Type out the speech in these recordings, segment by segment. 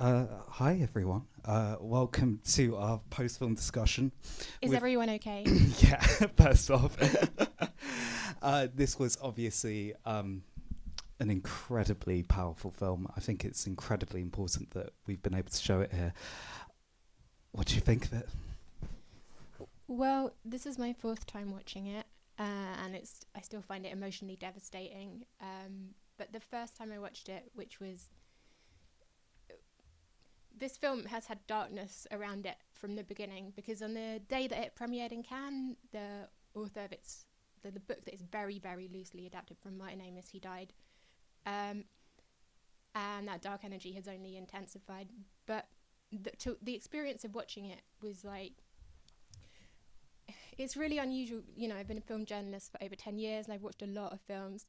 Hi everyone. Welcome to our post-film discussion. Is everyone okay? Yeah, first off, this was obviously an incredibly powerful film. I think it's incredibly important that we've been able to show it here. What do you think of it? Well, this is my fourth time watching it, and I still find it emotionally devastating. But the first time I watched it, which was this film has had darkness around it from the beginning, because on the day that it premiered in Cannes, the author of the book that is very, very loosely adapted from Martin Amis, he died. And that dark energy has only intensified. But the experience of watching it was like, it's really unusual. You know, I've been a film journalist for over 10 years and I've watched a lot of films,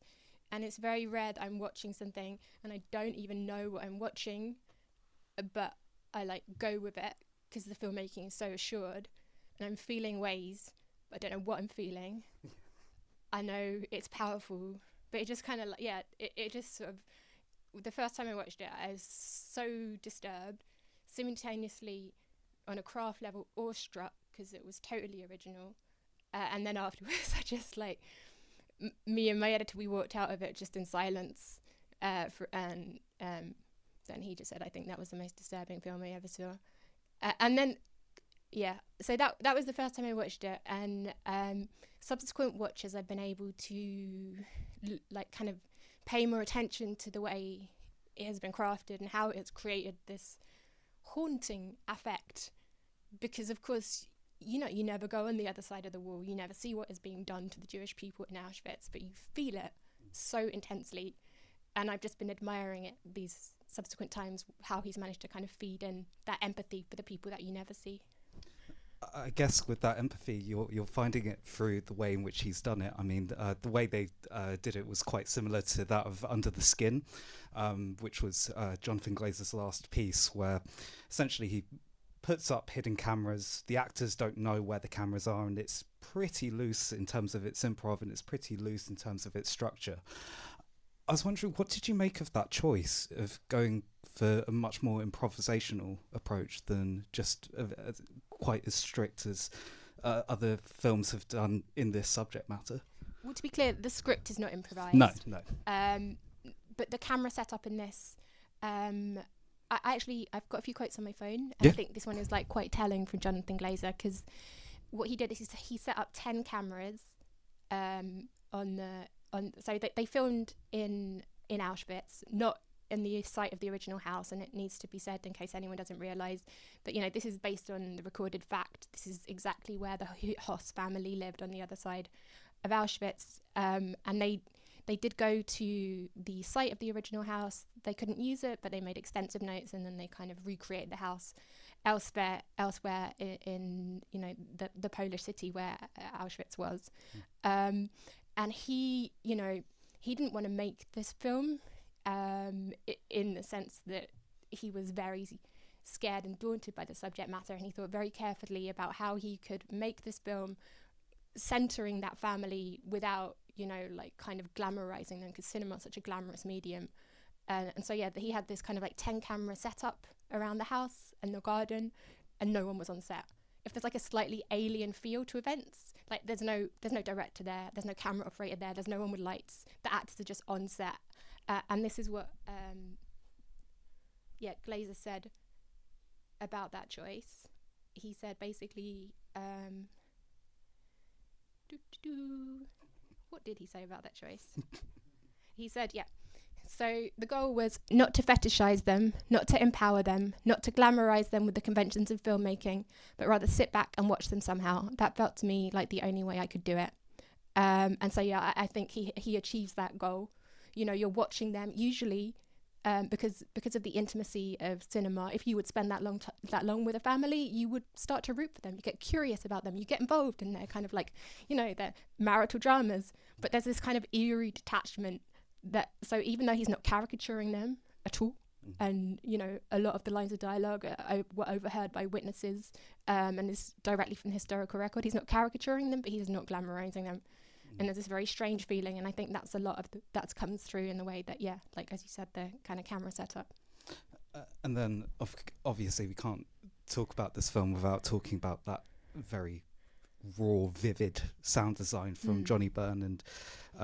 and it's very rare that I'm watching something and I don't even know what I'm watching, but I like go with it because the filmmaking is so assured, and I'm feeling ways, but I don't know what I'm feeling. I know it's powerful, but it just kind of it just sort of, the first time I watched it, I was so disturbed, simultaneously on a craft level awestruck because it was totally original, and then afterwards I just like me and my editor, we walked out of it just in silence, and then he just said, I think that was the most disturbing film I ever saw. And then, yeah, so that was the first time I watched it. And subsequent watches, I've been able to like kind of pay more attention to the way it has been crafted and how it's created this haunting affect. Because, of course, you know, you never go on the other side of the wall. You never see what is being done to the Jewish people in Auschwitz, but you feel it so intensely. And I've just been admiring it these subsequent times, how he's managed to kind of feed in that empathy for the people that you never see. I guess with that empathy, you're finding it through the way in which he's done it. I mean, the way they did it was quite similar to that of Under the Skin, which was Jonathan Glazer's last piece, where essentially he puts up hidden cameras. The actors don't know where the cameras are, and it's pretty loose in terms of its improv, and it's pretty loose in terms of its structure. I was wondering, what did you make of that choice of going for a much more improvisational approach than just quite as strict as other films have done in this subject matter? Well, to be clear, the script is not improvised. No. But the camera setup in this, I've got a few quotes on my phone, and Yeah. I think this one is like quite telling from Jonathan Glazer, because what he did is he set up 10 cameras so they filmed in Auschwitz, not in the site of the original house. And it needs to be said, in case anyone doesn't realise, that, you know, this is based on the recorded fact. This is exactly where the Hoss family lived, on the other side of Auschwitz. And they did go to the site of the original house. They couldn't use it, but they made extensive notes, and then they kind of recreated the house elsewhere in you know, the Polish city where Auschwitz was. And he, you know, he didn't want to make this film in the sense that he was very scared and daunted by the subject matter, and he thought very carefully about how he could make this film centering that family without, you know, like kind of glamorizing them, because cinema is such a glamorous medium. And so, yeah, he had this kind of like 10 camera setup around the house and the garden, and no one was on set. If there's like a slightly alien feel to events, like there's no director there, there's no camera operator there, there's no one with lights. The actors are just on set. And this is what Glazer said about that choice. He said basically, what did he say about that choice? He said, yeah, so the goal was not to fetishize them, not to empower them, not to glamorize them with the conventions of filmmaking, but rather sit back and watch them somehow. That felt to me like the only way I could do it. And so, yeah, I think he achieves that goal. You know, you're watching them usually because of the intimacy of cinema. If you would spend that long with a family, you would start to root for them. You get curious about them. You get involved in their kind of like, you know, their marital dramas. But there's this kind of eerie detachment so even though he's not caricaturing them at all, and, you know, a lot of the lines of dialogue were overheard by witnesses, and is directly from the historical record. He's not caricaturing them, but he's not glamorizing them. And there's this very strange feeling, and I think that's a lot of that comes through in the way that, yeah, like as you said, the kind of camera setup. And then obviously we can't talk about this film without talking about that very raw, vivid sound design from Johnny Byrne and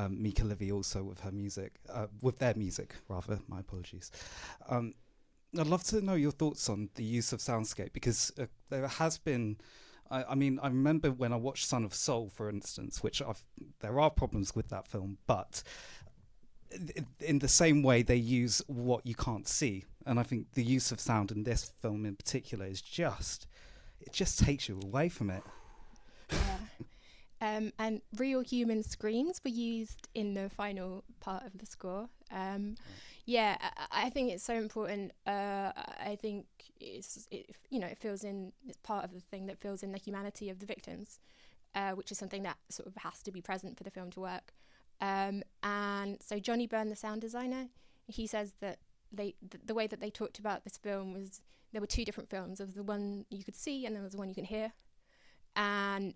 Mika Livy, also with her music, with their music rather. My apologies. I'd love to know your thoughts on the use of soundscape, because there has been. I mean, I remember when I watched Son of Soul, for instance, which there are problems with that film, but in the same way they use what you can't see, and I think the use of sound in this film in particular is it just takes you away from it. Yeah. And real human screams were used in the final part of the score. Yeah, I think it's so important. I think it fills in, it's part of the thing that fills in the humanity of the victims, which is something that sort of has to be present for the film to work. And so Johnny Byrne, the sound designer, he says that the way that they talked about this film was there were two different films. There was the one you could see and there was the one you can hear. And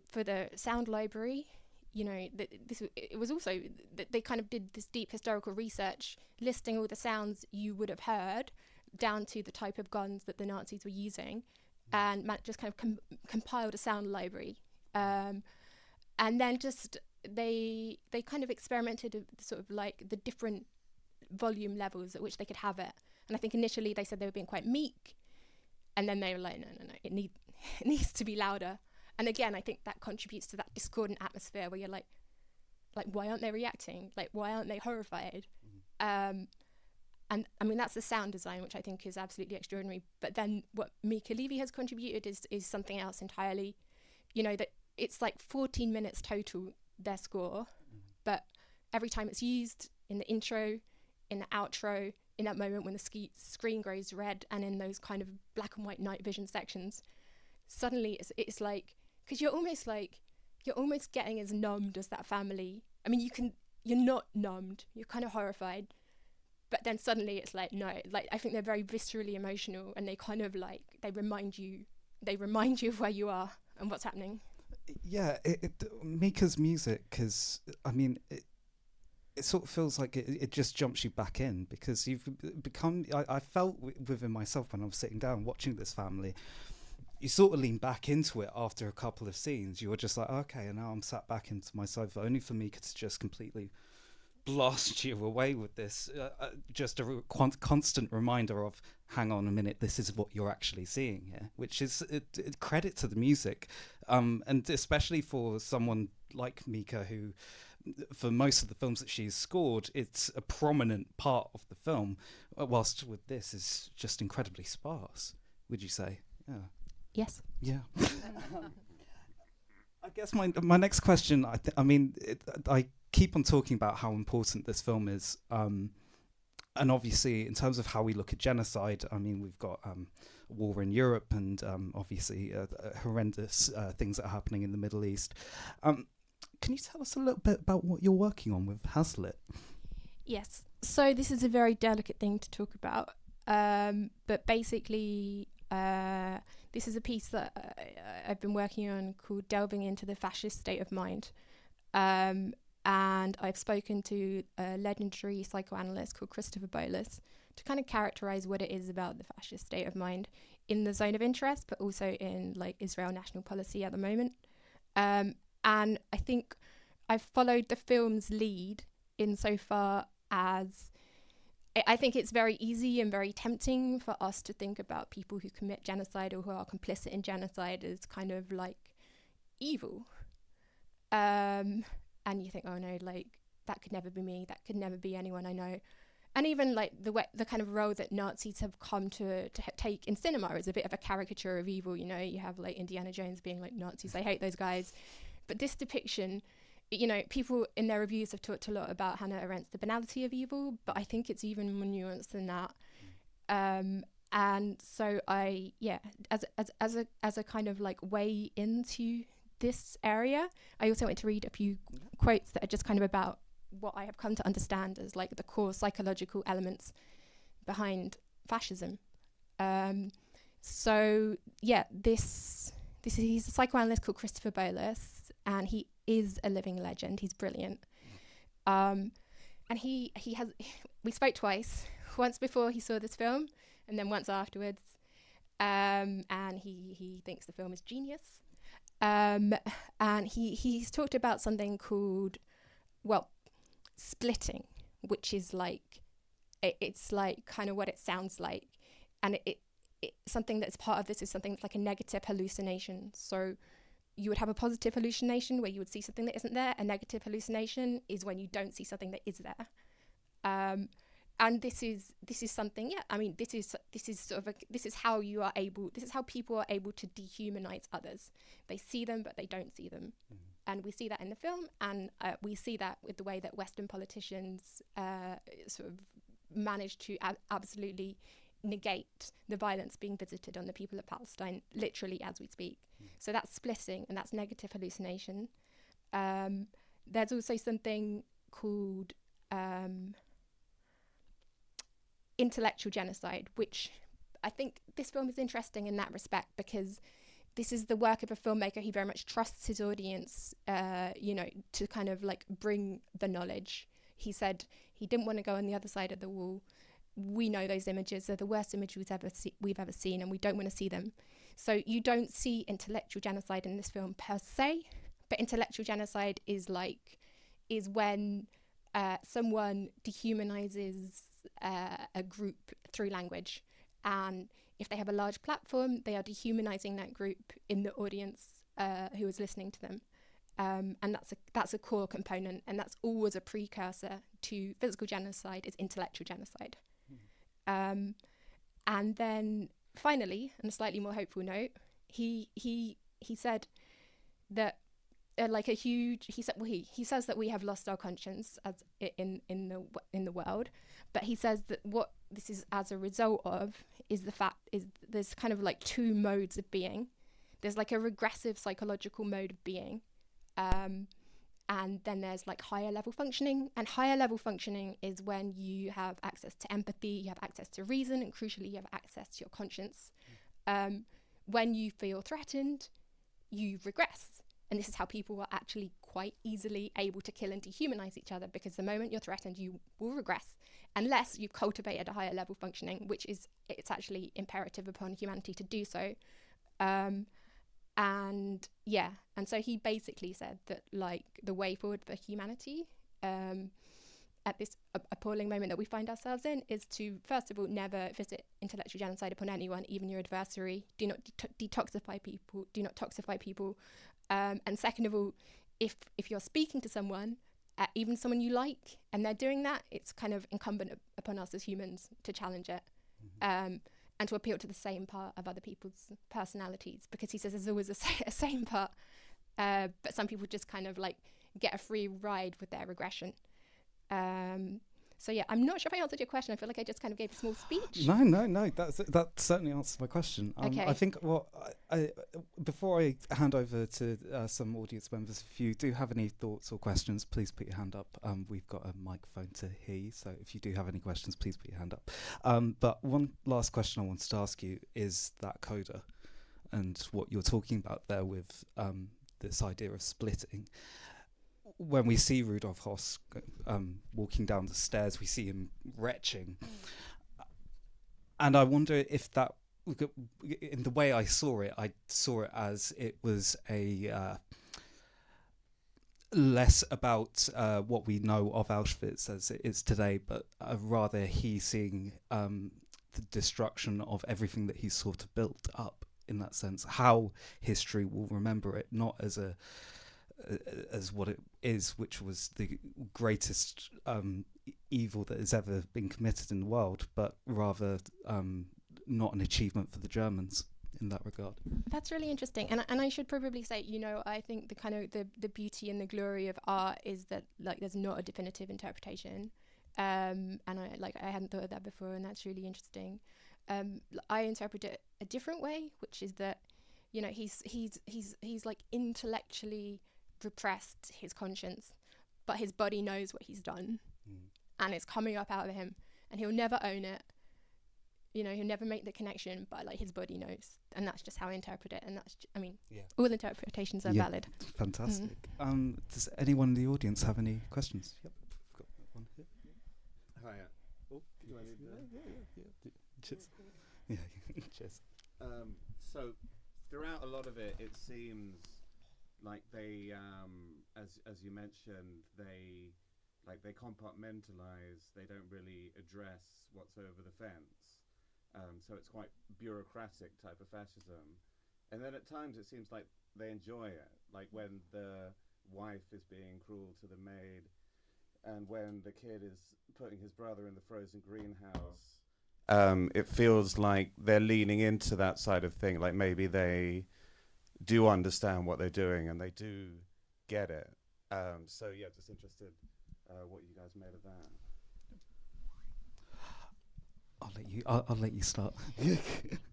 for the sound library, it was also that they kind of did this deep historical research, listing all the sounds you would have heard down to the type of guns that the Nazis were using, and just kind of compiled a sound library. And then just they kind of experimented with sort of like the different volume levels at which they could have it. And I think initially they said they were being quite meek, and then they were like, no, it needs to be louder. And again, I think that contributes to that discordant atmosphere where you're like, why aren't they reacting? Like, why aren't they horrified? And I mean, that's the sound design, which I think is absolutely extraordinary. But then what Mika Levy has contributed is something else entirely. That it's like 14 minutes total, their score, but every time it's used, in the intro, in the outro, in that moment when the screen grows red, and in those kind of black and white night vision sections, suddenly it's like, because you're almost getting as numbed as that family. I mean, you're not numbed, you're kind of horrified, but then suddenly it's like, no, like I think they're very viscerally emotional, and they kind of like, they remind you of where you are and what's happening. Yeah, Mika's music, because I mean, it sort of feels like it just jumps you back in, because you've become. I felt within myself when I was sitting down watching this family, you sort of lean back into it after a couple of scenes. You were just like, okay, and now I'm sat back into my sofa, only for Mika to just completely blast you away with this, just a constant reminder of, hang on a minute, this is what you're actually seeing here, which is credit to the music, and especially for someone like Mika, who for most of the films that she's scored, it's a prominent part of the film, whilst with this is just incredibly sparse, would you say? Yeah. Yes. Yeah. I guess my next question, I keep on talking about how important this film is, and obviously in terms of how we look at genocide, I mean, we've got war in Europe, and obviously horrendous things that are happening in the Middle East. Can you tell us a little bit about what you're working on with Hazlitt? Yes. So this is a very delicate thing to talk about, but basically this is a piece that I've been working on called Delving into the Fascist State of Mind. And I've spoken to a legendary psychoanalyst called Christopher Bolus to kind of characterize what it is about the fascist state of mind in the zone of interest, but also in like Israel national policy at the moment. And I think I've followed the film's lead insofar as I think it's very easy and very tempting for us to think about people who commit genocide or who are complicit in genocide as kind of like evil. And you think, oh no, like that could never be me, that could never be anyone I know. And even like the kind of role that Nazis have come to take in cinema is a bit of a caricature of evil. You have like Indiana Jones being like, Nazis, I hate those guys. But this depiction, people in their reviews have talked a lot about Hannah Arendt's The Banality of Evil, but I think it's even more nuanced than that. And so as a kind of like way into this area, I also want to read a few quotes that are just kind of about what I have come to understand as like the core psychological elements behind fascism. So yeah, he's a psychoanalyst called Christopher Bolus, and he is a living legend. He's brilliant. And he has, we spoke twice, once before he saw this film, and then once afterwards. And he thinks the film is genius. And he's talked about something called, well, splitting, which is like, it's like kind of what it sounds like. And it something that's part of this is something that's like a negative hallucination. So you would have a positive hallucination where you would see something that isn't there. A negative hallucination is when you don't see something that is there. And this is something, yeah, I mean, this is sort of this is how people are able to dehumanize others. They see them, but they don't see them. And we see that in the film, and we see that with the way that Western politicians sort of manage to absolutely negate the violence being visited on the people of Palestine, literally as we speak. So that's splitting, and that's negative hallucination. There's also something called intellectual genocide, which I think this film is interesting in that respect, because this is the work of a filmmaker. He very much trusts his audience, to kind of like bring the knowledge. He said he didn't want to go on the other side of the wall. We know those images are the worst images we've ever seen, and we don't want to see them. So you don't see intellectual genocide in this film per se, but intellectual genocide is when someone dehumanizes a group through language, and if they have a large platform, they are dehumanizing that group in the audience who is listening to them, and that's a core component, and that's always a precursor to physical genocide. Is intellectual genocide. And then finally, on a slightly more hopeful note, he said that he says that we have lost our conscience as in the world, but he says that what this is as a result of is there's kind of like two modes of being. There's like a regressive psychological mode of being, and then there's like higher level functioning. And higher level functioning is when you have access to empathy, you have access to reason, and crucially, you have access to your conscience. When you feel threatened, you regress. And this is how people are actually quite easily able to kill and dehumanize each other, because the moment you're threatened, you will regress, unless you've cultivated a higher level functioning, which is, it's actually imperative upon humanity to do so. And so he basically said that like the way forward for humanity at this appalling moment that we find ourselves in is to, first of all, never visit intellectual genocide upon anyone, even your adversary. Do not detoxify people. Do not toxify people. And second of all, if you're speaking to someone, even someone you like, and they're doing that, it's kind of incumbent upon us as humans to challenge it, and to appeal to the same part of other people's personalities, because he says there's always a same part, but some people just kind of like get a free ride with their regression. So yeah, I'm not sure if I answered your question. I feel like I just kind of gave a small speech. No. That certainly answers my question. Okay. I think before I hand over to some audience members, if you do have any thoughts or questions, please put your hand up. We've got a microphone to hear you, so if you do have any questions, please put your hand up. But one last question I wanted to ask you is that coda and what you're talking about there with this idea of splitting. When we see Rudolf Hoss walking down the stairs, we see him retching. And I wonder if that, in the way I saw it as it was a less about what we know of Auschwitz as it is today, but rather he seeing the destruction of everything that he's sort of built up, in that sense, how history will remember it, not as what it is, which was the greatest evil that has ever been committed in the world, but rather not an achievement for the Germans in that regard. That's really interesting, and I should probably say, I think the kind of the beauty and the glory of art is that like there's not a definitive interpretation, and I hadn't thought of that before, and that's really interesting. I interpret it a different way, which is that he's like intellectually repressed his conscience, but his body knows what he's done, and it's coming up out of him, and he'll never own it. He'll never make the connection, but like his body knows, and that's just how I interpret it. And that's, all interpretations are valid. Fantastic. Does anyone in the audience have any questions? Yep, I've got one here. Hi. Do I need Yeah. Cheers. Yeah. Cheers. So throughout a lot of it, it seems like they, as you mentioned, they compartmentalize. They don't really address what's over the fence. So it's quite bureaucratic type of fascism. And then at times it seems like they enjoy it, like when the wife is being cruel to the maid, and when the kid is putting his brother in the frozen greenhouse. It feels like they're leaning into that side of thing. Like maybe they do understand what they're doing and they do get it. So yeah, just interested what you guys made of that. I'll let you start.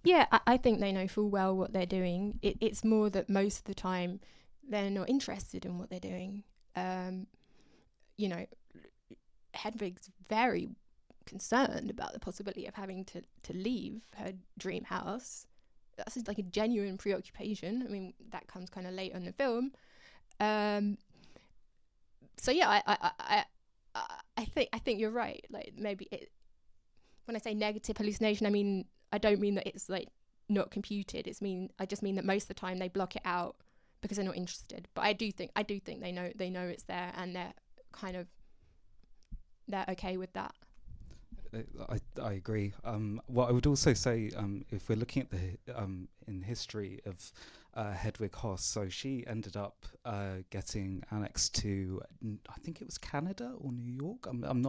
Yeah, I think they know full well what they're doing. It's more that most of the time they're not interested in what they're doing. You know, Hedwig's very concerned about the possibility of having to leave her dream house. That's just like a genuine preoccupation. I mean, that comes kind of late on the film. So yeah, I think you're right. Like maybe when I say negative hallucination, I don't mean that it's like not computed. I just mean that most of the time they block it out because they're not interested. But I do think they know it's there, and they're okay with that. I agree. What I would also say, if we're looking at the in history of Hedwig Hoss, so she ended up getting annexed to, I think it was Canada or New York. I'm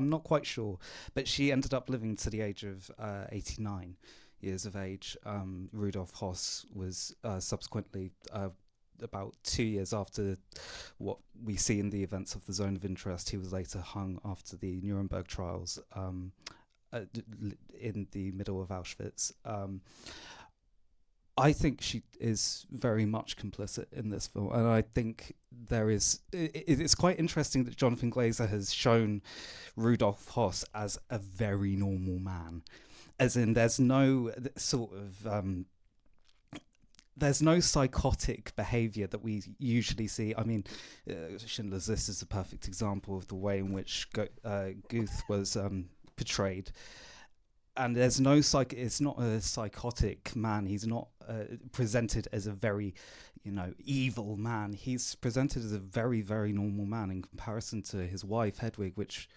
not quite sure, but she ended up living to the age of 89 years of age. Rudolf Hoss was subsequently about 2 years after what we see in the events of the Zone of Interest. He was later hung after the Nuremberg trials in the middle of Auschwitz. I think she is very much complicit in this film, and I think it's quite interesting that Jonathan Glazer has shown Rudolf Hoss as a very normal man, as in there's no sort of there's no psychotic behavior that we usually see. I mean, Schindler's List is a perfect example of the way in which Guth was portrayed. And there's no it's not a psychotic man. He's not presented as a very, evil man. He's presented as a very, very normal man in comparison to his wife, Hedwig, which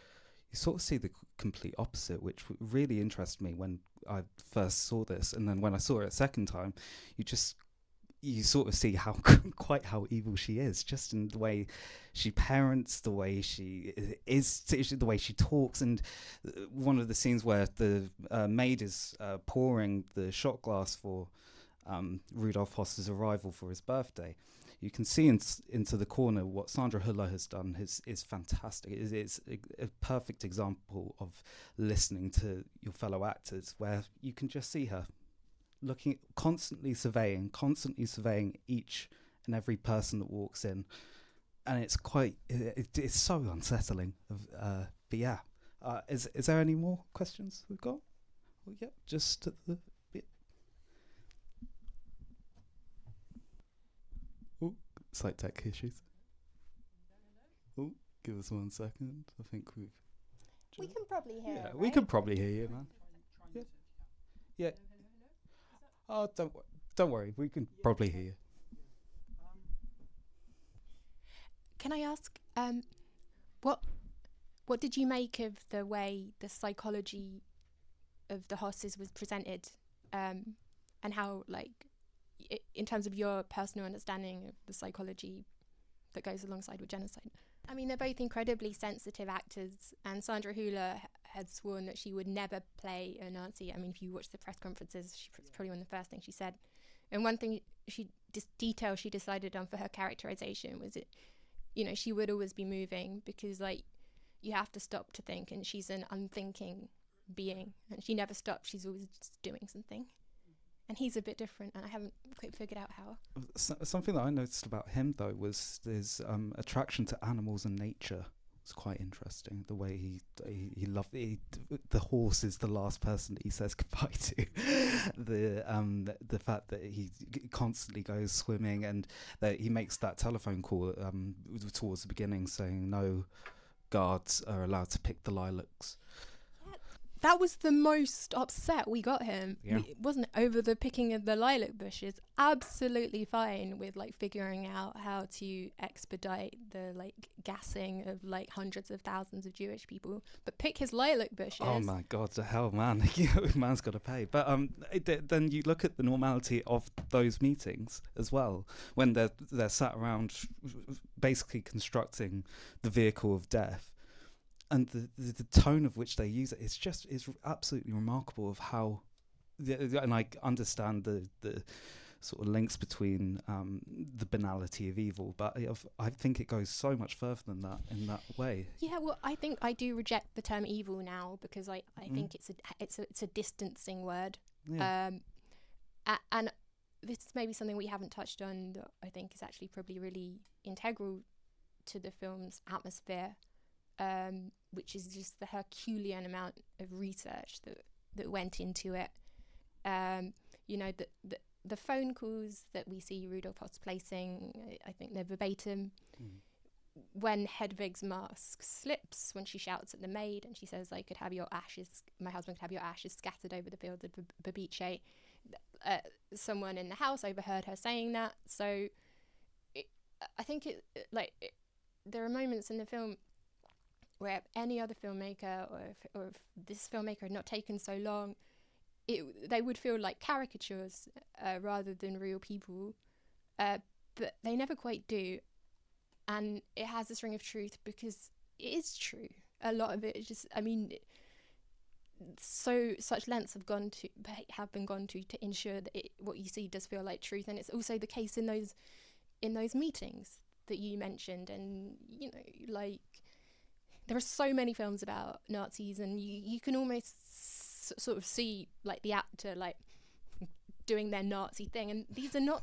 you sort of see the complete opposite, which really interested me when I first saw this. And then when I saw it a second time, you sort of see how quite how evil she is, just in the way she parents, the way she is, the way she talks. And one of the scenes where the maid is pouring the shot glass for Rudolf Hoss's arrival for his birthday, you can see into the corner what Sandra Hüller has done is fantastic. It's a perfect example of listening to your fellow actors, where you can just see her looking, constantly surveying each and every person that walks in, and it's it's so unsettling. But yeah, is there any more questions we've got? Well, yeah, just at the bit. Oh, slight tech issues. Oh, give us 1 second. I think We can probably hear. Yeah, it, we right? can probably hear you, man. Yeah. Yeah. Oh, don't worry. We can probably hear you. Can I ask, what did you make of the way the psychology of the Hosses was presented, and how, like, in terms of your personal understanding of the psychology that goes alongside with genocide? I mean, they're both incredibly sensitive actors, and Sandra Hüller had sworn that she would never play a Nazi. I mean, if you watch the press conferences, it's probably one of the first things she said. And one thing detail she decided on for her characterization was she would always be moving, because, like, you have to stop to think, and she's an unthinking being, and she never stops. She's always just doing something. And he's a bit different, and I haven't quite figured out how. Something that I noticed about him, though, was his attraction to animals and nature. It's quite interesting, the way he loved the horse is the last person that he says goodbye to. The fact that he constantly goes swimming, and that he makes that telephone call towards the beginning saying no guards are allowed to pick the lilacs. Yeah, that was the most upset we got him. Yeah. It wasn't over the picking of the lilac bushes. Absolutely fine with like figuring out how to expedite the like gassing of like hundreds of thousands of Jewish people, but pick his lilac bushes. Oh my God, the hell, man! Man's got to pay. But then you look at the normality of those meetings as well, when they're sat around, basically constructing the vehicle of death. And the tone of which they use it is absolutely remarkable of how, and I understand the sort of links between the banality of evil, but I think it goes so much further than that in that way. Yeah, well, I think I do reject the term evil now because I think it's a distancing word. Yeah. And this is maybe something we haven't touched on that I think is actually probably really integral to the film's atmosphere. Which is just the Herculean amount of research that went into it. You know, the phone calls that we see Rudolph Hoss placing, I think they're verbatim. When Hedwig's mask slips, when she shouts at the maid and she says, "I could have your ashes, my husband could have your ashes scattered over the field of Babice," someone in the house overheard her saying that. So I think there are moments in the film where any other filmmaker, or if this filmmaker had not taken so long, they would feel like caricatures rather than real people. But they never quite do. And it has this ring of truth because it is true. A lot of it is just, I mean, such lengths have been gone to ensure that what you see does feel like truth. And it's also the case in those meetings that you mentioned. And, you know, like, there are so many films about Nazis, and you can almost sort of see like the actor like doing their Nazi thing, and these are not.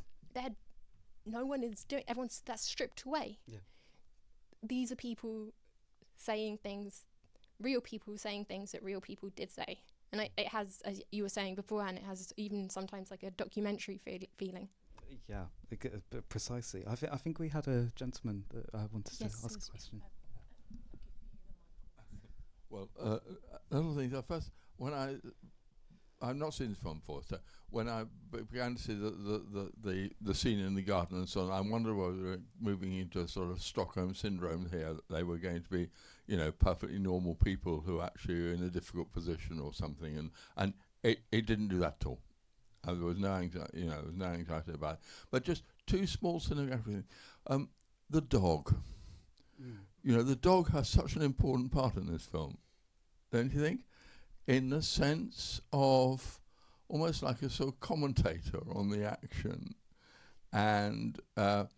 No one is doing. That's stripped away. Yeah. These are people saying things, real people saying things that real people did say, and it has, as you were saying beforehand, it has even sometimes like a documentary feeling. Yeah, precisely. I think we had a gentleman that wanted to ask a question. Well, another thing. First, when I've not seen this film before, so when I began to see the scene in the garden and so on, I wondered whether we were moving into a sort of Stockholm syndrome here. That they were going to be, you know, perfectly normal people who actually are in a difficult position or something, and it didn't do that at all. There was no anxiety, there was no anxiety about it. But just two small cinematography things. The dog. You know, the dog has such an important part in this film, don't you think? In the sense of almost like a sort of commentator on the action, and a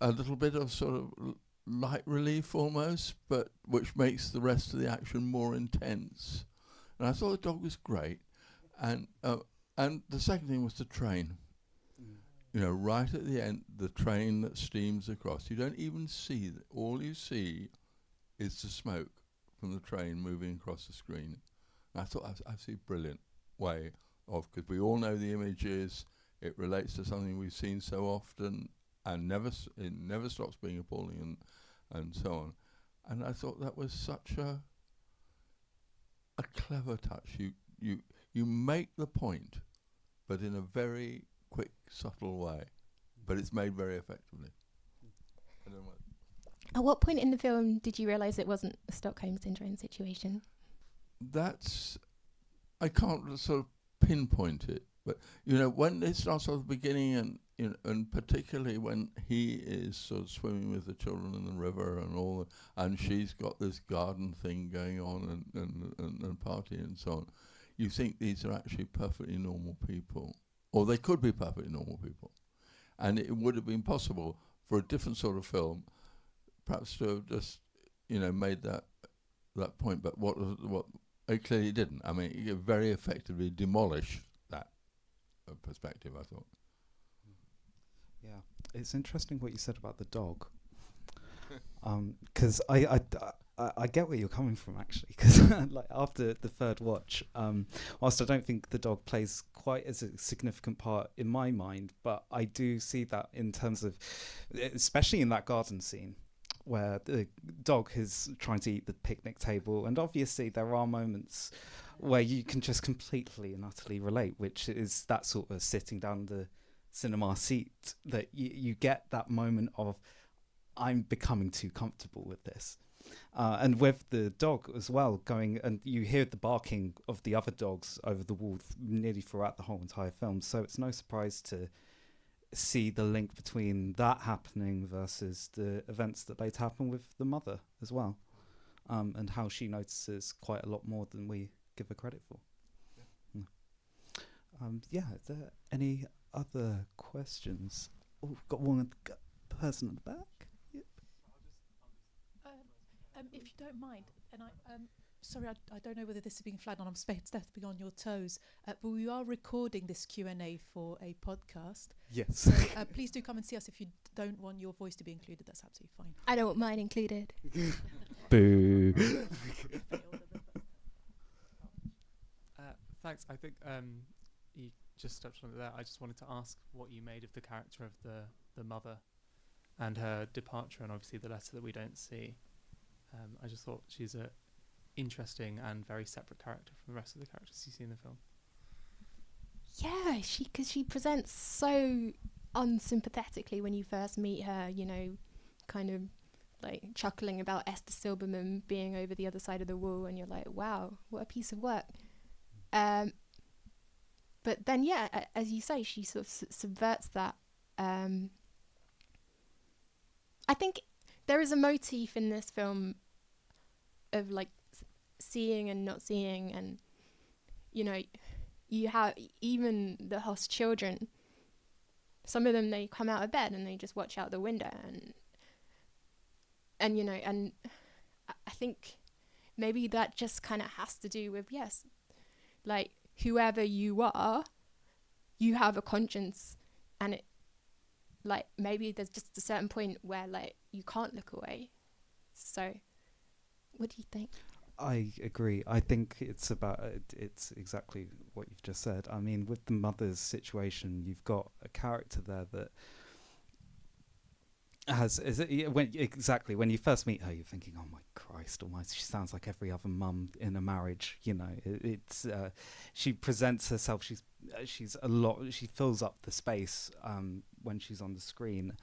little bit of sort of light relief almost, but which makes the rest of the action more intense. And I thought the dog was great. And the second thing was the train. You know, right at the end, the train that steams across. You don't even see that. All you see is the smoke from the train moving across the screen. And I thought that's absolutely brilliant way of, because we all know the images. It relates to something we've seen so often, and it never stops being appalling, and so on. And I thought that was such a clever touch. You make the point, but in a very quick, subtle way, but it's made very effectively. I don't know. At what point in the film did you realise it wasn't a Stockholm Syndrome situation? I can't sort of pinpoint it, but you know, when it starts at the beginning, and you know, and particularly when he is sort of swimming with the children in the river and all, and she's got this garden thing going on and party and so on, you think these are actually perfectly normal people. Or they could be perfectly normal people. And it would have been possible for a different sort of film perhaps to have just, you know, made that point. But what it clearly didn't. I mean, it very effectively demolished that perspective, I thought. Yeah, it's interesting what you said about the dog. Because I get where you're coming from, actually, because like after the third watch, whilst I don't think the dog plays quite as a significant part in my mind, but I do see that in terms of, especially in that garden scene, where the dog is trying to eat the picnic table, and obviously there are moments where you can just completely and utterly relate, which is that sort of sitting down the cinema seat, that you get that moment of, I'm becoming too comfortable with this. And with the dog as well, going, and you hear the barking of the other dogs over the wall nearly throughout the whole entire film. So it's no surprise to see the link between that happening versus the events that later happen with the mother as well, and how she notices quite a lot more than we give her credit for. Is there any other questions? Oh, we've got one person at the back. If you don't mind, and sorry, I don't know whether this is being flagged on. I'm stepping on your toes, but we are recording this Q&A for a podcast. Yes. So please do come and see us. If you don't want your voice to be included, that's absolutely fine. I don't want mine included. Boo. Thanks. I think you just touched on it there. I just wanted to ask what you made of the character of the mother and her departure, and obviously the letter that we don't see. I just thought she's a interesting and very separate character from the rest of the characters you see in the film. Yeah, because she presents so unsympathetically when you first meet her, you know, kind of like chuckling about Esther Silberman being over the other side of the wall, and you're like, wow, what a piece of work. But then, yeah, as you say, she sort of subverts that. I think there is a motif in this film of like seeing and not seeing, and you know, you have even the host children. Some of them, they come out of bed and they just watch out the window, and you know, and I think maybe that just kind of has to do with, yes, like whoever you are, you have a conscience, and it, like, maybe there's just a certain point where like you can't look away. So what do you think? I agree. I think it's exactly what you've just said. I mean, with the mother's situation, you've got a character there that when you first meet her, you're thinking, oh my Christ almighty, she sounds like every other mum in a marriage, you know. She presents herself, she fills up the space when she's on the screen.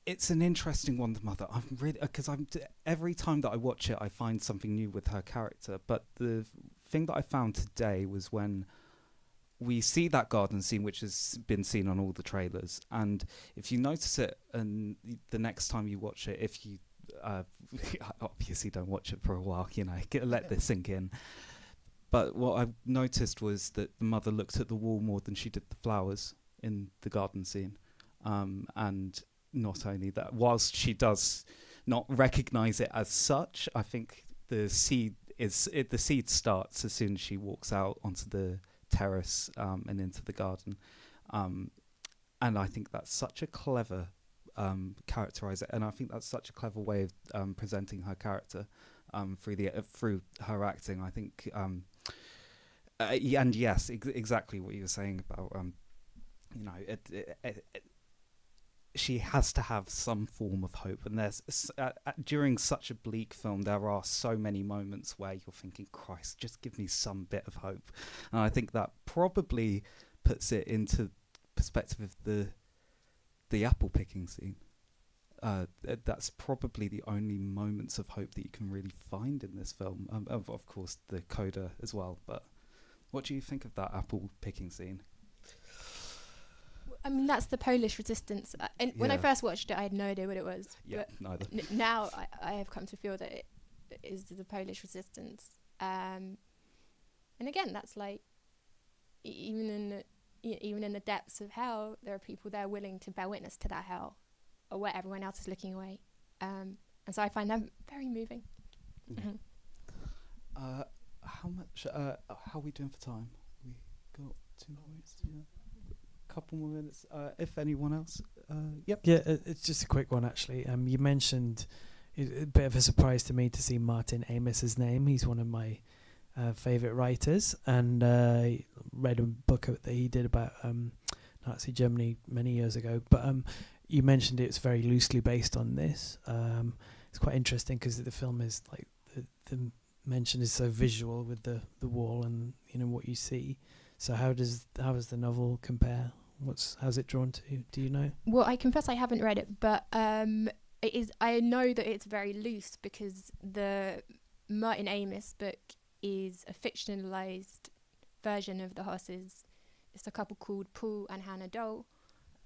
It's an interesting one, the mother. I'm really, because every time that I watch it, I find something new with her character. But the thing that I found today was when we see that garden scene, which has been seen on all the trailers, and if you notice it, and the next time you watch it, if you obviously don't watch it for a while, you know, let this sink in. But what I noticed was that the mother looked at the wall more than she did the flowers in the garden scene, and not only that, whilst she does not recognize it as such, I think the seed starts as soon as she walks out onto the terrace and into the garden, and I think that's such a clever characterizer, and I think that's such a clever way of presenting her character through her acting. I think and yes, exactly what you were saying about you know, she has to have some form of hope, and there's during such a bleak film there are so many moments where you're thinking, Christ, just give me some bit of hope. And I think that probably puts it into perspective of the apple picking scene. That's probably the only moments of hope that you can really find in this film, of course the coda as well. But what do you think of that apple picking scene? I mean, that's the Polish resistance. And when I first watched it, I had no idea what it was. Yeah, neither. Now I have come to feel that it is the Polish resistance. And again, that's like, even in the depths of hell, there are people there willing to bear witness to that hell, or where everyone else is looking away. And so I find that very moving. Mm-hmm. How are we doing for time? We got 2 minutes. Yeah. Couple more minutes, if anyone else. Yep. Yeah, it's just a quick one actually. You mentioned a bit of a surprise to me to see Martin Amis's name. He's one of my favorite writers, and I read a book that he did about Nazi Germany many years ago. But you mentioned it's very loosely based on this. It's quite interesting because the film is like the mention is so visual with the wall and what you see. So how does the novel compare? How's it drawn to? Do you know? Well, I confess I haven't read it, but it is. I know that it's very loose because the Martin Amis book is a fictionalized version of the horses. It's a couple called Paul and Hannah Dole,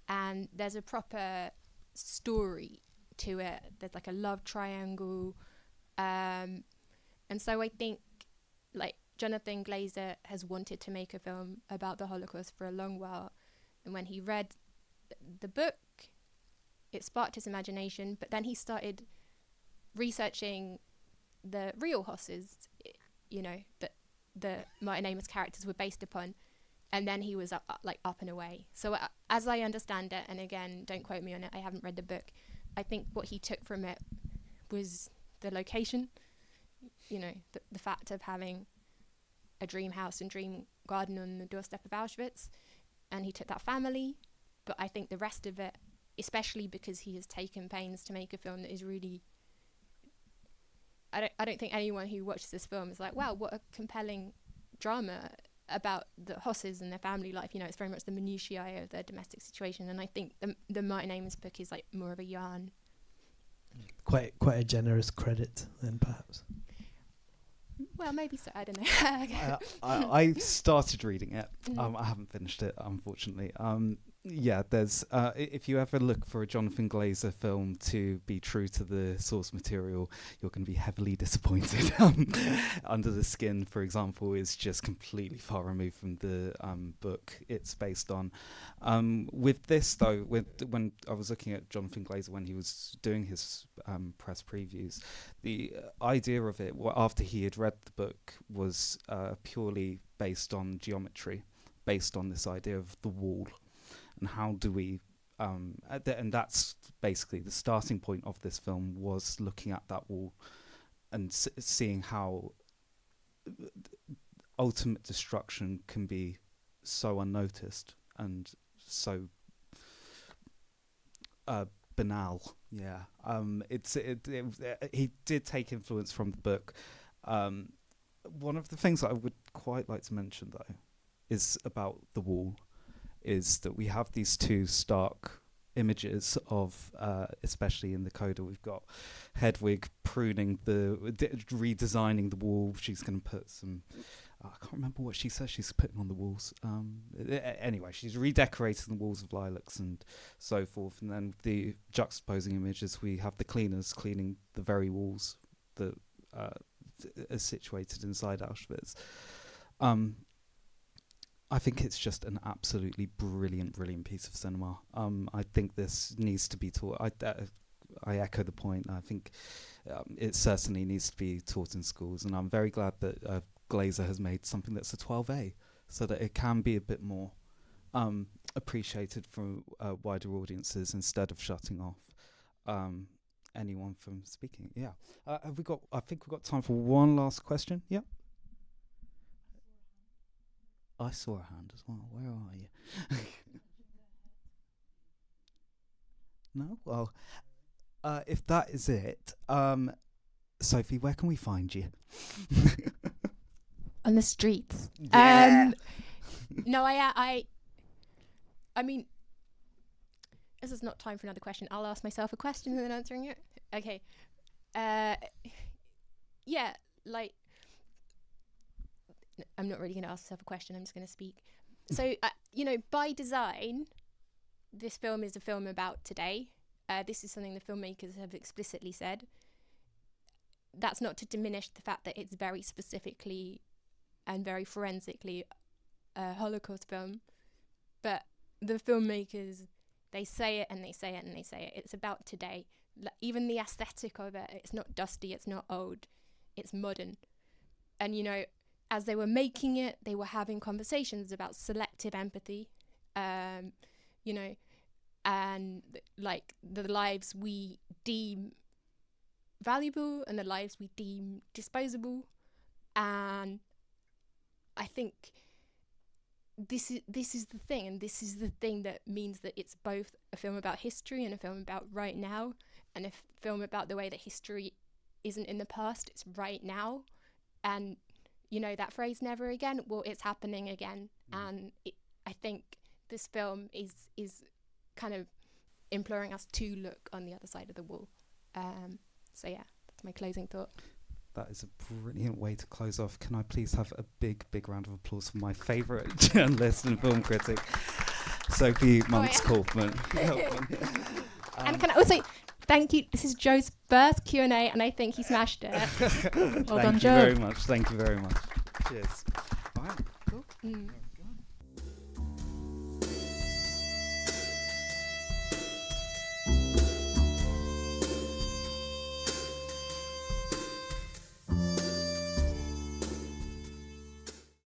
and there's a proper story to it. There's like a love triangle, and so I think like Jonathan Glazer has wanted to make a film about the Holocaust for a long while, and when he read the book, it sparked his imagination. But then he started researching the real horses, that the Martin Amis characters were based upon, and then he was up and away. So as I understand it, and again, don't quote me on it, I haven't read the book, I think what he took from it was the location, the fact of having a dream house and dream garden on the doorstep of Auschwitz, and he took that family. But I think the rest of it, especially because he has taken pains to make a film that is really, I don't think anyone who watches this film is like, wow, what a compelling drama about the Hosses and their family life. It's very much the minutiae of their domestic situation, and I think the Martin Amis book is like more of a yarn. Quite a generous credit then, perhaps. Well, maybe so. I don't know. I started reading it. I haven't finished it, unfortunately. There's if you ever look for a Jonathan Glazer film to be true to the source material, you're going to be heavily disappointed. Under the Skin, for example, is just completely far removed from the book it's based on. With this, though, when I was looking at Jonathan Glazer when he was doing his press previews, the idea of it, after he had read the book, was purely based on geometry, based on this idea of the wall. And how do we, and that's basically the starting point of this film, was looking at that wall and seeing how ultimate destruction can be so unnoticed and so banal. Yeah, he did take influence from the book. One of the things that I would quite like to mention, though, is about the wall. Is that we have these two stark images of, especially in the coda, we've got Hedwig pruning redesigning the wall. She's going to put some, I can't remember what she says she's putting on the walls. Anyway, she's redecorating the walls of lilacs and so forth. And then the juxtaposing images, we have the cleaners cleaning the very walls that are situated inside Auschwitz. I think it's just an absolutely brilliant piece of cinema. I think this needs to be taught. I echo the point. I think it certainly needs to be taught in schools, and I'm very glad that Glazer has made something that's a 12A, so that it can be a bit more appreciated from wider audiences instead of shutting off anyone from speaking. Yeah. Have we got? I think we've got time for one last question. Yeah. I saw a hand as well. Where are you? No? Well, if that is it, Sophie, where can we find you? On the streets. Yeah. No, I mean, this is not time for another question. I'll ask myself a question and then answering it. Okay. Yeah, like, I'm not really going to ask myself a question. I'm just going to speak. So, by design, this film is a film about today. This is something the filmmakers have explicitly said. That's not to diminish the fact that it's very specifically and very forensically a Holocaust film. But the filmmakers, they say it and they say it and they say it. It's about today. Even the aesthetic of it, it's not dusty, it's not old, it's modern. And, as they were making it, they were having conversations about selective empathy, and like the lives we deem valuable and the lives we deem disposable. And I think this is the thing, and this is the thing that means that it's both a film about history and a film about right now, and a film about the way that history isn't in the past, it's right now. And you know that phrase "never again." Well, it's happening again, and I think this film is kind of imploring us to look on the other side of the wall. So yeah, that's my closing thought. That is a brilliant way to close off. Can I please have a big round of applause for my favourite journalist and film critic, Sophie Monks Kaufman. And can I also thank you. This is Joe's first Q&A, and I think he smashed it. Well done, Joe. Thank you very much. Cheers. All right, cool.